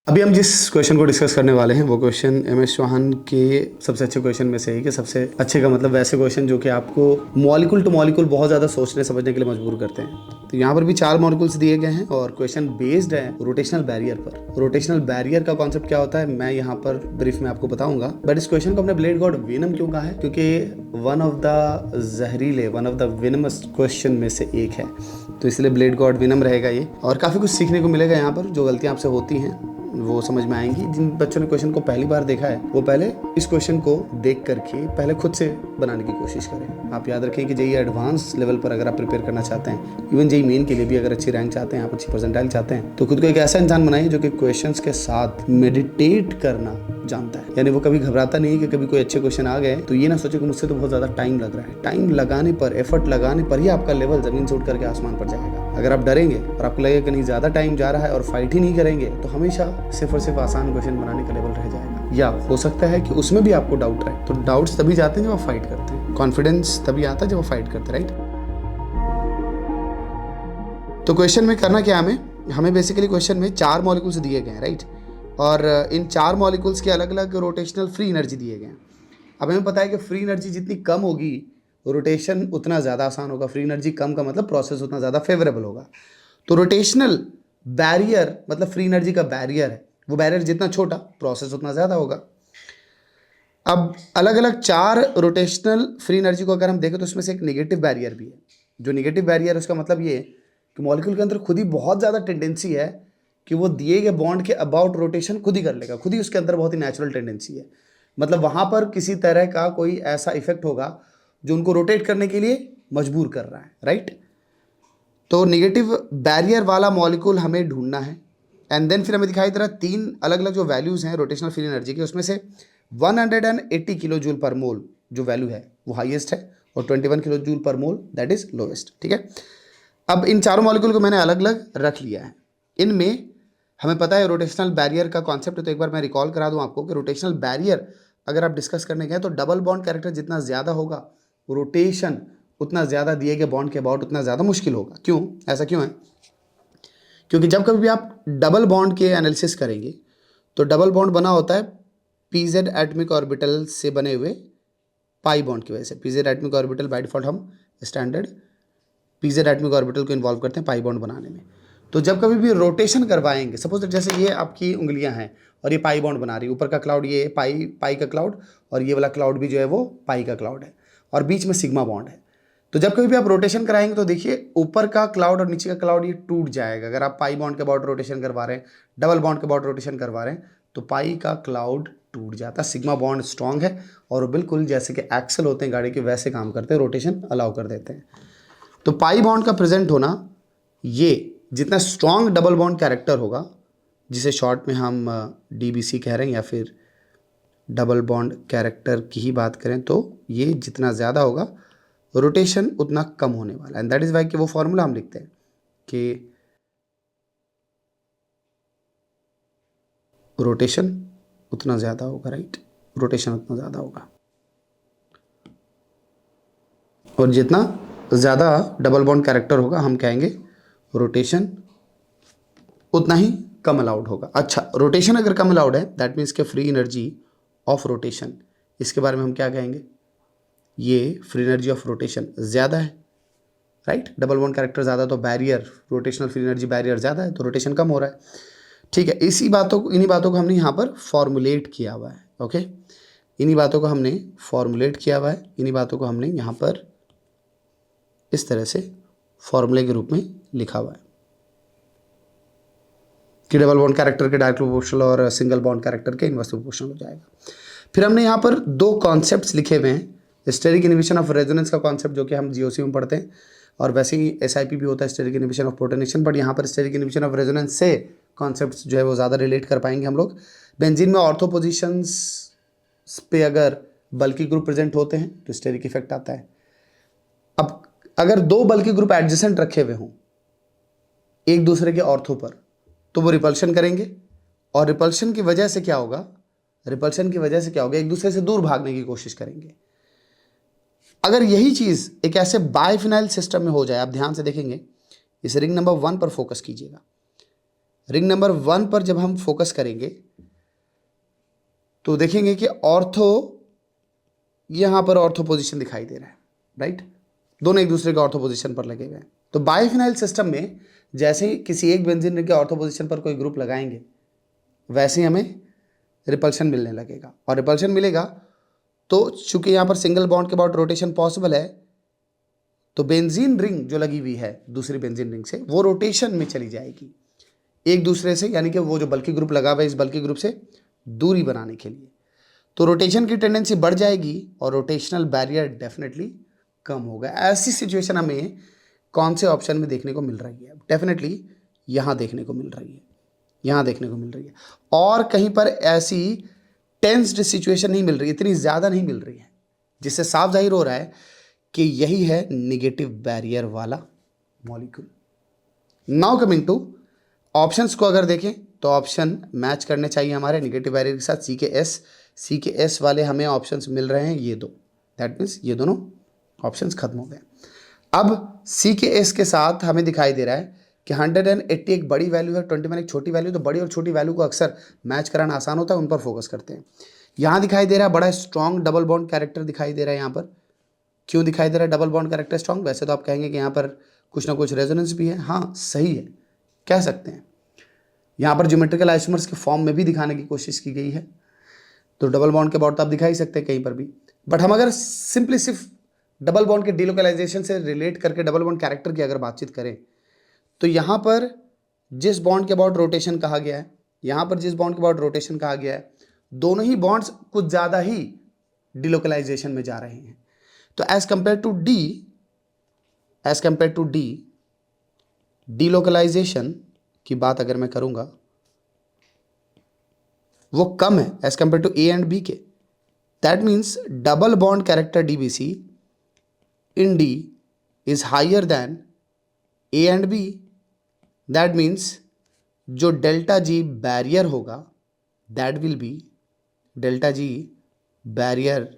अभी हम जिस क्वेश्चन को डिस्कस करने वाले हैं वो क्वेश्चन एम.एस. चौहान के सबसे अच्छे क्वेश्चन में से है कि सबसे अच्छे का मतलब वैसे क्वेश्चन जो कि आपको मॉलिक्यूल टू मॉलिक्यूल बहुत ज़्यादा सोचने समझने के लिए मजबूर करते हैं। तो यहाँ पर भी 4 मॉलिक्यूल्स दिए गए हैं और क्वेश्चन बेस्ड है रोटेशनल बैरियर पर। रोटेशनल बैरियर का कॉन्सेप्ट क्या होता है मैं यहाँ पर ब्रीफ में आपको बताऊंगा। बट इस क्वेश्चन को हमने ब्लेड गॉड वेनम क्यों कहा है, क्योंकि one of the venomous question में से एक है, तो इसलिए ब्लेड गॉड वेनम रहेगा ये। और काफ़ी कुछ सीखने को मिलेगा यहाँ पर, जो गलतियाँ आपसे होती हैं वो समझ में आएंगी। जिन बच्चों ने क्वेश्चन को पहली बार देखा है वो पहले इस क्वेश्चन को देख करके पहले खुद से बनाने की कोशिश करें। आप याद रखें कि जेईई एडवांस लेवल पर अगर आप प्रिपेयर करना चाहते हैं, इवन जेईई मेन के लिए भी अगर अच्छी रैंक चाहते हैं, आप अच्छी परसेंटाइल चाहते हैं, तो खुद को एक ऐसा इंसान बनाइए जो कि क्वेश्चंस के साथ मेडिटेट करना जानता है। यानी वो कभी घबराता नहीं है कि कभी कोई अच्छे क्वेश्चन आ गए तो ये ना सोचे कि मुझसे तो बहुत ज़्यादा टाइम लग रहा है। टाइम लगाने पर, एफर्ट लगाने पर ही आपका लेवल ज़मीन से उठ करके आसमान पर जाएगा। अगर आप डरेंगे और आपको लगेगा कि नहीं ज़्यादा टाइम जा रहा है और फाइट ही नहीं करेंगे, तो हमेशा सिर्फ और सिर्फ आसान क्वेश्चन बनाने का लेवल रह जाएगा। या हो सकता है कि उसमें भी आपको डाउट रहे। तो डाउट्स तभी जाते हैं जब आप फाइट करते हैं, कॉन्फिडेंस तभी आता है जब आप फाइट करते हैं, राइट। तो क्वेश्चन में करना क्या है, हमें बेसिकली क्वेश्चन में 4 मॉलिक्यूल्स दिए गए हैं, राइट। और इन 4 मॉलिक्यूल्स के अलग अलग रोटेशनल फ्री एनर्जी दिए गए हैं। अब हमें पता है कि फ्री एनर्जी जितनी कम होगी रोटेशन उतना ज़्यादा आसान होगा। फ्री एनर्जी कम का मतलब प्रोसेस उतना ज़्यादा फेवरेबल होगा। तो रोटेशनल बैरियर मतलब फ्री एनर्जी का बैरियर है, वो बैरियर जितना छोटा प्रोसेस उतना ज़्यादा होगा। अब अलग अलग 4 रोटेशनल फ्री एनर्जी को अगर हम देखें तो उसमें से एक नेगेटिव बैरियर भी है। जो नेगेटिव बैरियर है उसका मतलब ये है कि मॉलिक्यूल के अंदर खुद ही बहुत ज़्यादा टेंडेंसी है कि वो दिए गए बॉन्ड के अबाउट रोटेशन खुद ही कर लेगा, खुद ही उसके अंदर बहुत ही नेचुरल टेंडेंसी है। मतलब वहाँ पर किसी तरह का कोई ऐसा इफेक्ट होगा जो उनको रोटेट करने के लिए मजबूर कर रहा है, राइट। तो नेगेटिव बैरियर वाला मॉलिक्यूल हमें ढूंढना है। एंड देन फिर हमें दिखाई दे रहा 3 अलग अलग जो वैल्यूज़ हैं रोटेशनल फ्री एनर्जी के, उसमें से 180 किलो जूल पर मोल जो वैल्यू है वो हाईएस्ट है और 21 किलो जूल पर मोल दैट इज लोएस्ट, ठीक है। अब इन चारों मॉलिक्यूल को मैंने अलग अलग रख लिया है। इनमें हमें पता है रोटेशनल बैरियर का कॉन्सेप्ट है, तो एक बार मैं रिकॉल करा दूं आपको कि रोटेशनल बैरियर अगर आप डिस्कस करने गए तो डबल बॉन्ड कैरेक्टर जितना ज़्यादा होगा रोटेशन उतना ज़्यादा दिए गए बॉन्ड के अबाउट उतना ज़्यादा मुश्किल होगा। क्यों, ऐसा क्यों है? क्योंकि जब कभी भी आप डबल बॉन्ड के एनालिसिस करेंगे तो डबल बॉन्ड बना होता है पीजेड एटमिक ऑर्बिटल से बने हुए पाई बॉन्ड की वजह से। PZ atomic orbital by default हम स्टैंडर्ड पीजेड एटमिक ऑर्बिटल को इन्वॉल्व करते हैं पाई बॉन्ड बनाने में। तो जब कभी भी रोटेशन करवाएंगे, सपोज जैसे ये आपकी उंगलियां हैं और ये पाई बॉन्ड बना रही है, ऊपर का क्लाउड ये पाई का क्लाउड और ये वाला क्लाउड भी जो है वो पाई का क्लाउड है और बीच में सिग्मा बॉन्ड है। तो जब कभी भी आप रोटेशन कराएंगे तो देखिए ऊपर का क्लाउड और नीचे का क्लाउड ये टूट जाएगा। अगर आप पाई बॉन्ड के अबाउट रोटेशन करवा रहे हैं, डबल बॉन्ड के अबाउट रोटेशन करवा रहे हैं, तो पाई का क्लाउड टूट जाता है। सिग्मा बॉन्ड स्ट्रांग है और वो बिल्कुल जैसे कि एक्सल होते हैं गाड़ी के वैसे काम करते हैं, रोटेशन अलाउ कर देते हैं। तो पाई बॉन्ड का प्रेजेंट होना, ये जितना स्ट्रांग डबल बॉन्ड कैरेक्टर होगा, जिसे शॉर्ट में हम डीबीसी कह रहे हैं या फिर डबल बॉन्ड कैरेक्टर की ही बात करें, तो ये जितना ज़्यादा होगा रोटेशन उतना कम होने वाला है। एंड दैट इज़ वाई कि वो फॉर्मूला हम लिखते हैं कि रोटेशन उतना ज़्यादा होगा, राइट। रोटेशन उतना ज़्यादा होगा और जितना ज़्यादा डबल बॉन्ड कैरेक्टर होगा हम कहेंगे रोटेशन उतना ही कम अलाउड होगा। अच्छा, रोटेशन अगर कम अलाउड है दैट मीन्स के फ्री एनर्जी ऑफ रोटेशन, इसके बारे में हम क्या कहेंगे, ये फ्री एनर्जी ऑफ रोटेशन ज़्यादा है, राइट। डबल बॉन्ड कैरेक्टर ज़्यादा तो barrier, rotational free energy barrier ज़्यादा है तो रोटेशन कम हो रहा है, ठीक है। इन्हीं बातों को हमने यहाँ पर फॉर्मुलेट किया हुआ है, ओके। इन्हीं बातों को हमने फॉर्मुलेट किया हुआ है, इन्हीं बातों को हमने यहाँ पर इस तरह से फॉर्मूले के रूप में लिखा हुआ है कि डबल बॉन्ड कैरेक्टर के डायरेक्ट प्रोपोर्शनल और सिंगल बॉन्ड कैरेक्टर के इनवर्स प्रोपोर्शनल हो जाएगा। फिर हमने यहाँ पर 2 कॉन्सेप्ट्स लिखे हुए हैं। स्टेरिक इनहिबिशन ऑफ रेजोनेंस का कॉन्सेप्ट जो कि हम जीओसी में पढ़ते हैं, और वैसे ही एसआईपी भी होता है steric inhibition of protonation, but यहाँ पर स्टेरिक इनहिबिशन ऑफ रेजोनेंस से कॉन्सेप्ट्स जो है वो ज़्यादा रिलेट कर पाएंगे हम लोग। बेंजीन में ऑर्थो पोजिशंस पे अगर बल्कि ग्रुप प्रेजेंट होते हैं तो स्टेरिक इफेक्ट आता है। अब अगर 2 बल्कि ग्रुप एडजेसेंट रखे हुए हों एक दूसरे के ऑर्थो पर, तो वो रिपल्शन करेंगे और रिपल्शन की वजह से क्या होगा, एक दूसरे से दूर भागने की कोशिश करेंगे। अगर यही चीज़ एक ऐसे बायफिनाइल सिस्टम में हो जाए, आप ध्यान से देखेंगे, इस रिंग नंबर 1 पर फोकस कीजिएगा। रिंग नंबर 1 पर जब हम फोकस करेंगे तो देखेंगे कि ऑर्थो, यहां पर ऑर्थो पोजीशन दिखाई दे रहा है, राइट। दोनों एक दूसरे के ऑर्थो पोजीशन पर लगे हुए हैं। तो बाइफिनाइल सिस्टम में जैसे ही किसी एक बेंजीन रिंग के ऑर्थो पोजीशन पर कोई ग्रुप लगाएंगे वैसे ही हमें रिपल्शन मिलने लगेगा, और रिपल्शन मिलेगा तो चूंकि यहां पर सिंगल बॉन्ड के अबाउट रोटेशन पॉसिबल है, तो बेंजीन रिंग जो लगी हुई है दूसरी बेंजीन रिंग से वो रोटेशन में चली जाएगी एक दूसरे से, यानी कि वो जो बल्कि ग्रुप लगा हुआ है इस बल्कि ग्रुप से दूरी बनाने के लिए। तो रोटेशन की टेंडेंसी बढ़ जाएगी और रोटेशनल बैरियर डेफिनेटली कम होगा। ऐसी सिचुएशन हमें कौन से ऑप्शन में देखने को मिल रही है? डेफिनेटली यहाँ देखने को मिल रही है, यहाँ देखने को मिल रही है। और कहीं पर ऐसी टेंस्ड सिचुएशन नहीं मिल रही, इतनी ज़्यादा नहीं मिल रही है, जिससे साफ जाहिर हो रहा है कि यही है नेगेटिव बैरियर वाला molecule. Now coming two options को अगर देखें तो ऑप्शन मैच करने चाहिए हमारे नेगेटिव बैरियर के साथ। सी के एस वाले हमें ऑप्शंस मिल रहे हैं ये दो, दैट मीन्स ये दोनों ऑप्शंस खत्म हो गए। अब सी के एस के साथ हमें दिखाई दे रहा है कि 180 एक बड़ी वैल्यू है, 21 एक छोटी वैल्यू। तो बड़ी और छोटी वैल्यू को अक्सर मैच कराना आसान होता है, उन पर फोकस करते हैं। यहाँ दिखाई दे रहा है बड़ा स्ट्रॉन्ग डबल बॉन्ड कैरेक्टर दिखाई दे रहा है यहाँ पर। क्यों दिखाई दे रहा है डबल बॉन्ड कैरेक्टर स्ट्रॉन्ग? वैसे तो आप कहेंगे कि यहाँ पर कुछ ना कुछ रेजोनेंस भी है, हाँ सही है, कह सकते हैं। यहाँ पर ज्योमेट्रिकल आइसोमर्स के फॉर्म में भी दिखाने की कोशिश की गई है, तो डबल बॉन्ड के अबाउट तो आप दिखा ही सकते हैं कहीं पर भी। बट हम अगर सिंपली सिर्फ डबल बॉन्ड के डिलोकलाइजेशन से रिलेट करके डबल बॉन्ड कैरेक्टर की अगर बातचीत करें तो यहाँ पर जिस बॉन्ड के अबाउट रोटेशन कहा गया है, यहाँ पर जिस बॉन्ड के अबाउट रोटेशन कहा गया है, दोनों ही बॉन्ड्स कुछ ज़्यादा ही डिलोकलाइजेशन में जा रहे हैं। तो as compare to D delocalisation की बात अगर मैं करूँगा वो कम है as compare to A and B के। That means double bond character DBC in D is higher than A and B. That means जो डेल्टा जी बैरियर होगा that will be delta G barrier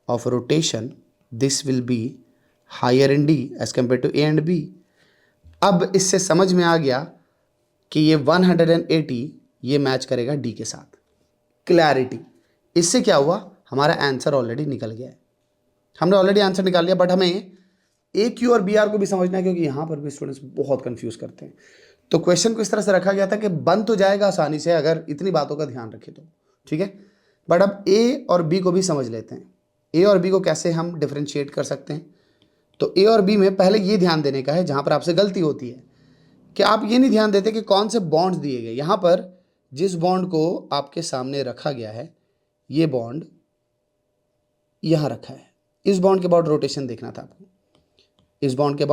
of rotation, this will be higher in D as compare to A and B. अब इससे समझ में आ गया कि ये 180 ये मैच करेगा डी के साथ। क्लैरिटी, इससे क्या हुआ, हमारा आंसर ऑलरेडी निकल गया है, हमने ऑलरेडी आंसर निकाल लिया। बट हमें ए क्यू और बी आर को भी समझना है, क्योंकि यहाँ पर भी स्टूडेंट्स बहुत कंफ्यूज करते हैं। तो क्वेश्चन को इस तरह से रखा गया था कि बन तो जाएगा आसानी से अगर इतनी बातों का ध्यान रखें तो, ठीक है। बट अब ए और बी को भी समझ लेते हैं, ए और बी को कैसे हम डिफ्रेंशिएट कर सकते हैं। तो ए और बी में पहले ये ध्यान देने का है, जहाँ पर आपसे गलती होती है कि आप ये नहीं ध्यान देते कि कौन से बॉन्ड्स दिए गए। यहाँ पर जिस बॉन्ड को आपके सामने रखा गया है, ये बॉन्ड यहाँ रखा है, इस बॉन्ड के अबाउट रोटेशन देखना था आपको, इस बॉन्ड के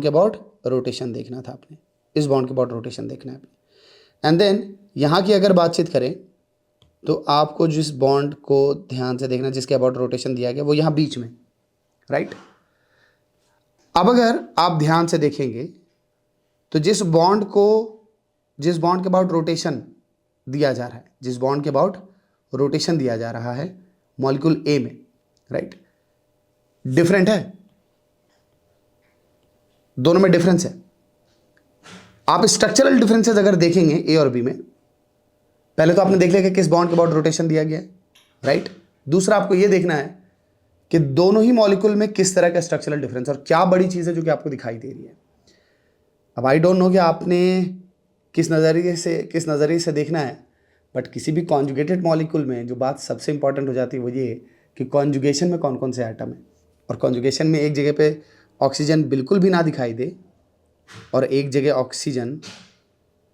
अबाउट रोटेशन देखना था आपने, इस बॉन्ड के अबाउट रोटेशन देखना है आपने। एंड देन यहाँ की अगर बातचीत करें तो आपको जिस बॉन्ड को ध्यान से देखना जिसके अबाउट रोटेशन दिया गया वो यहाँ बीच में, राइट। अब अगर आप ध्यान से देखेंगे तो जिस बॉन्ड के अबाउट रोटेशन दिया जा रहा है, जिस बॉन्ड के अबाउट रोटेशन दिया जा रहा है मॉलिक्यूल ए में, राइट, डिफरेंट है, दोनों में डिफरेंस है। आप स्ट्रक्चरल डिफरेंसेस अगर देखेंगे ए और बी में, पहले तो आपने देख लिया कि किस बॉन्ड के अबाउट रोटेशन दिया गया है, राइट। दूसरा आपको यह देखना है कि दोनों ही मॉलिक्यूल में किस तरह का स्ट्रक्चरल डिफरेंस और क्या बड़ी चीज़ है जो कि आपको दिखाई दे रही है। अब आई डोंट नो कि आपने किस नज़रिए से देखना है, बट किसी भी कॉन्जुगेटेड मॉलिक्यूल में जो बात सबसे इंपॉर्टेंट हो जाती है वो ये कि कॉन्जुगेशन में कौन कौन से एटम है, और कॉन्जुगेशन में एक जगह पे ऑक्सीजन बिल्कुल भी ना दिखाई दे और एक जगह ऑक्सीजन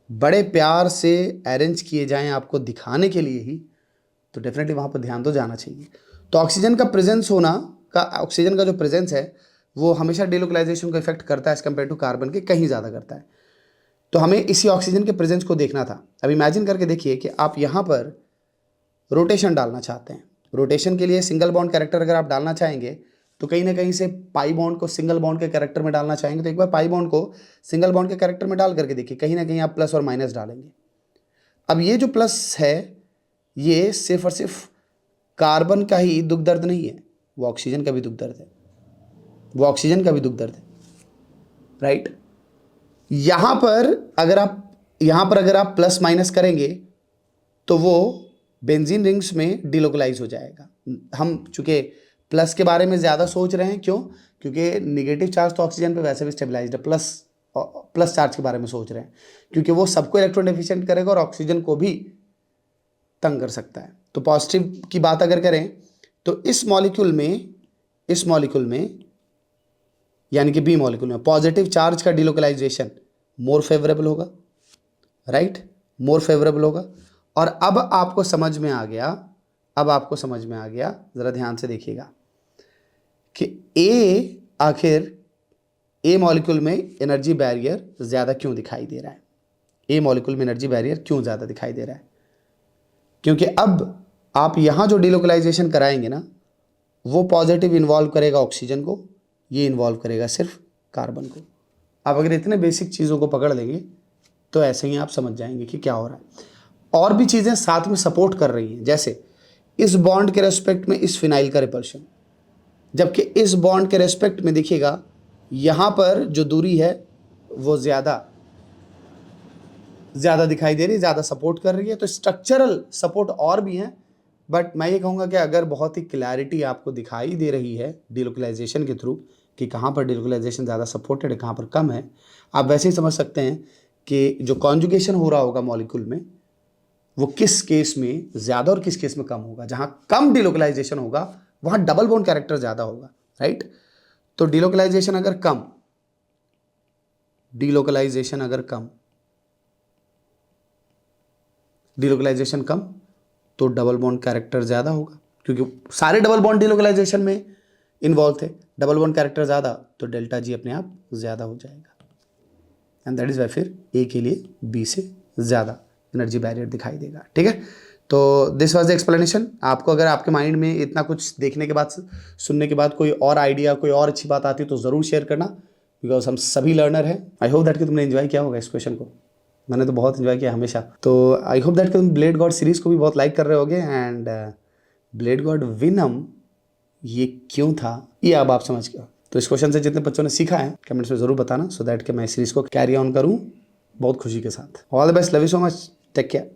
बड़े प्यार से अरेंज किए जाएं आपको दिखाने के लिए ही, तो डेफिनेटली वहाँ पर ध्यान तो जाना चाहिए। तो ऑक्सीजन का प्रेजेंस ऑक्सीजन का जो प्रेजेंस है वो हमेशा डिलोकलाइजेशन को इफेक्ट करता है एज कम्पेयर टू कार्बन के, कहीं ज़्यादा करता है। तो हमें इसी ऑक्सीजन के प्रेजेंस को देखना था। अब इमेजिन करके देखिए कि आप यहाँ पर रोटेशन डालना चाहते हैं। रोटेशन के लिए सिंगल बॉन्ड कैरेक्टर अगर आप डालना चाहेंगे तो कहीं ना कहीं से पाई बॉन्ड को सिंगल बॉन्ड के कैरेक्टर में डालना चाहेंगे, तो एक बार पाई बॉन्ड को सिंगल बॉन्ड के कैरेक्टर में डाल करके देखिए, कहीं ना कहीं आप प्लस और माइनस डालेंगे। अब ये जो प्लस है ये सिर्फ और सिर्फ कार्बन का ही दुख दर्द नहीं है, वो ऑक्सीजन का भी दुख दर्द है, राइट। यहाँ पर अगर आप यहाँ पर अगर आप प्लस माइनस करेंगे तो वो बेंजीन रिंग्स में डिलोकलाइज हो जाएगा। हम चूंकि प्लस के बारे में ज़्यादा सोच रहे हैं, क्यों? क्योंकि निगेटिव चार्ज तो ऑक्सीजन पे वैसे भी स्टेबलाइज्ड है, प्लस चार्ज के बारे में सोच रहे हैं क्योंकि वो सबको इलेक्ट्रॉन डेफिशिएंट करेगा और ऑक्सीजन को भी तंग कर सकता है। तो पॉजिटिव की बात अगर करें तो इस मॉलिक्यूल में यानी कि बी मॉलिक्यूल में पॉजिटिव चार्ज का डिलोकलाइजेशन मोर फेवरेबल होगा, राइट, मोर फेवरेबल होगा। और अब आपको समझ में आ गया, जरा ध्यान से देखिएगा कि आखिर ए मॉलिक्यूल में एनर्जी बैरियर ज़्यादा क्यों दिखाई दे रहा है। ए मॉलिक्यूल में एनर्जी बैरियर क्यों ज़्यादा दिखाई दे रहा है? क्योंकि अब आप यहाँ जो डिलोकलाइजेशन कराएंगे ना, वो पॉजिटिव इन्वॉल्व करेगा ऑक्सीजन को, ये इन्वॉल्व करेगा सिर्फ कार्बन को। आप अगर इतने बेसिक चीज़ों को पकड़ लेंगे तो ऐसे ही आप समझ जाएंगे कि क्या हो रहा है। और भी चीज़ें साथ में सपोर्ट कर रही हैं, जैसे इस बॉन्ड के रेस्पेक्ट में इस फिनाइल का रिपल्शन, जबकि इस बॉन्ड के रेस्पेक्ट में देखिएगा यहाँ पर जो दूरी है वो ज़्यादा दिखाई दे रही है, ज़्यादा सपोर्ट कर रही है। तो स्ट्रक्चरल सपोर्ट और भी हैं, बट मैं ये कहूँगा कि अगर बहुत ही क्लैरिटी आपको दिखाई दे रही है डिलोकलाइजेशन के थ्रू कि कहाँ पर डिलोकलाइजेशन ज़्यादा सपोर्टेड है, कहाँ पर कम है, आप वैसे ही समझ सकते हैं कि जो कॉन्जुगेशन हो रहा होगा मॉलिक्यूल में वो किस केस में ज़्यादा और किस केस में कम होगा। जहाँ कम डिलोकलाइजेशन होगा वहाँ डबल बॉन्ड कैरेक्टर ज़्यादा होगा, राइट। तो डिलोकलाइजेशन अगर कम तो डबल बॉन्ड कैरेक्टर ज़्यादा होगा, क्योंकि सारे डबल बॉन्ड डिलोकलाइजेशन में इन्वॉल्व थे। डबल बॉन्ड कैरेक्टर ज़्यादा तो डेल्टा जी अपने आप ज़्यादा हो जाएगा, एंड दैट इज़ वाई फिर ए के लिए बी से ज़्यादा एनर्जी बैरियर दिखाई देगा, ठीक है। तो दिस वाज द एक्सप्लेनेशन। आपको अगर आपके माइंड में इतना कुछ देखने के बाद, सुनने के बाद कोई और आइडिया, कोई और अच्छी बात आती है तो ज़रूर शेयर करना, बिकॉज हम सभी लर्नर हैं। आई होप दैट कि तुमने एंजॉय किया होगा इस क्वेश्चन को। मैंने तो बहुत एंजॉय किया हमेशा। तो आई होप दैट कि तुम ब्लेड गॉड सीरीज़ को भी बहुत लाइक कर रहे होगे। एंड ब्लेड गॉड विनम ये क्यों था ये अब आप समझ गए। तो इस क्वेश्चन से जितने बच्चों ने सीखा है कमेंट्स में ज़रूर बताना, सो दैट कि मैं सीरीज़ को कैरी ऑन करूँ बहुत खुशी के साथ। All the best, love you so much, take care.